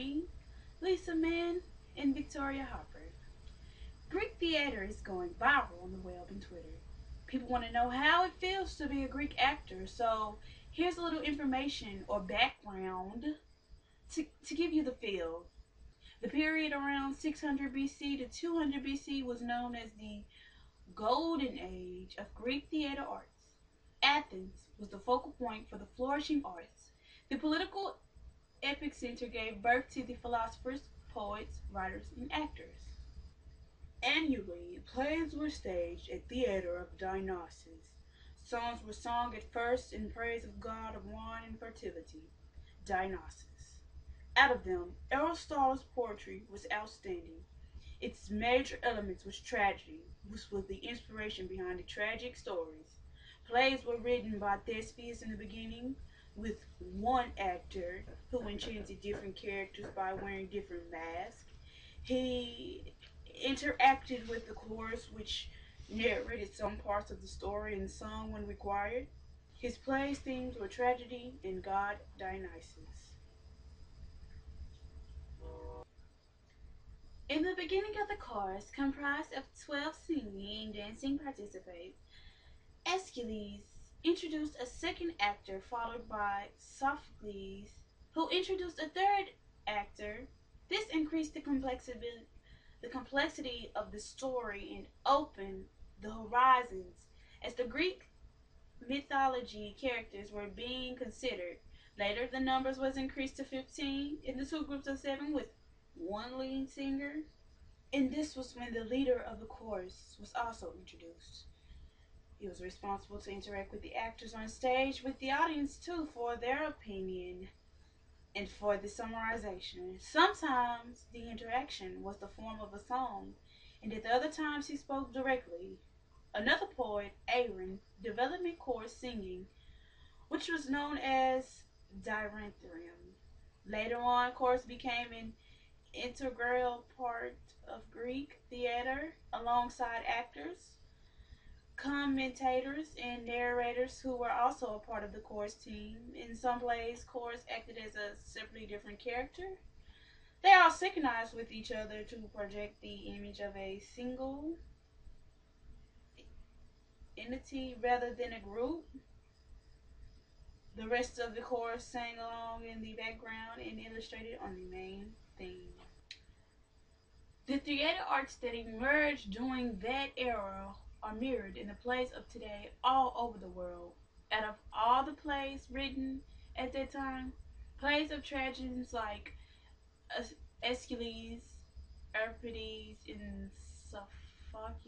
me, Lisa Mann, and Victoria Harper. Greek theater is going viral on the web and Twitter. People want to know how it feels to be a Greek actor, so here's a little information or background to give you the feel. The period around 600 BC to 200 BC was known as the Golden Age of Greek theater arts. Athens was the focal point for the flourishing arts. The political epic center gave birth to the philosophers, poets, writers, and actors. Annually, plays were staged at theater of Dionysus. Songs were sung at first in praise of god of wine and fertility, Dionysus. Out of them, Aristotle's poetry was outstanding. Its major elements was tragedy, which was the inspiration behind the tragic stories. Plays were written by Thespius in the beginning, with one actor who enchanted different characters by wearing different masks. He interacted with the chorus, which narrated some parts of the story and sung when required. His plays' themes were tragedy and god Dionysus. In the beginning of the chorus, comprised of 12 singing and dancing participants, Aeschylus introduced a second actor, followed by Sophocles, who introduced a third actor. This increased the complexity of the story and opened the horizons as the Greek mythology characters were being considered. Later, the numbers was increased to 15 in the two groups of seven with one lead singer. And this was when the leader of the chorus was also introduced. He was responsible to interact with the actors on stage, with the audience too, for their opinion and for the summarization. Sometimes the interaction was the form of a song, and at the other times he spoke directly. Another poet, Aaron, developed chorus singing, which was known as Diranthrium. Later on, chorus became an integral part of Greek theater alongside actors, commentators, and narrators who were also a part of the chorus team. In some plays, chorus acted as a separately different character. They all synchronized with each other to project the image of a single entity rather than a group. The rest of the chorus sang along in the background and illustrated on the main theme. The theater arts that emerged during that era are mirrored in the plays of today all over the world. Out of all the plays written at that time, plays of tragedies like Aeschylus, Euripides, and Sophocles,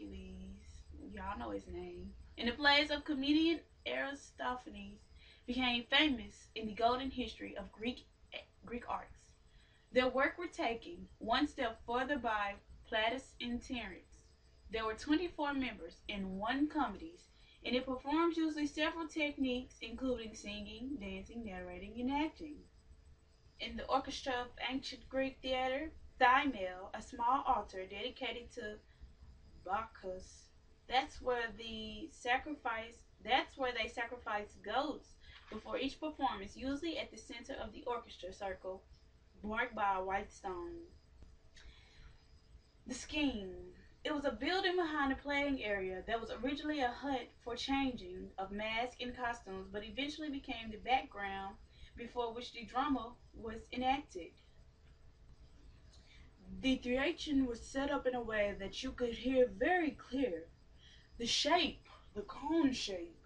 y'all know his name, and the plays of comedian Aristophanes became famous in the golden history of Greek arts. Their work were taken one step further by Plautus and Terence. There were 24 members in one comedies, and it performs usually several techniques, including singing, dancing, narrating, and acting. In the orchestra of ancient Greek theater, Thymel, a small altar dedicated to Bacchus, that's where they sacrifice goats before each performance, usually at the center of the orchestra circle, marked by a white stone. The scheme. It was a building behind the playing area that was originally a hut for changing of masks and costumes, but eventually became the background before which the drama was enacted. The theatrian was set up in a way that you could hear very clear. The shape, the cone shape,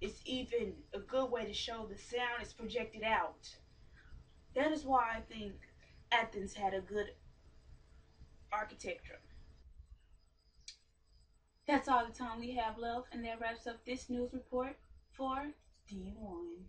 is even a good way to show the sound is projected out. That is why I think Athens had a good architecture. That's all the time we have left, and that wraps up this news report for D1.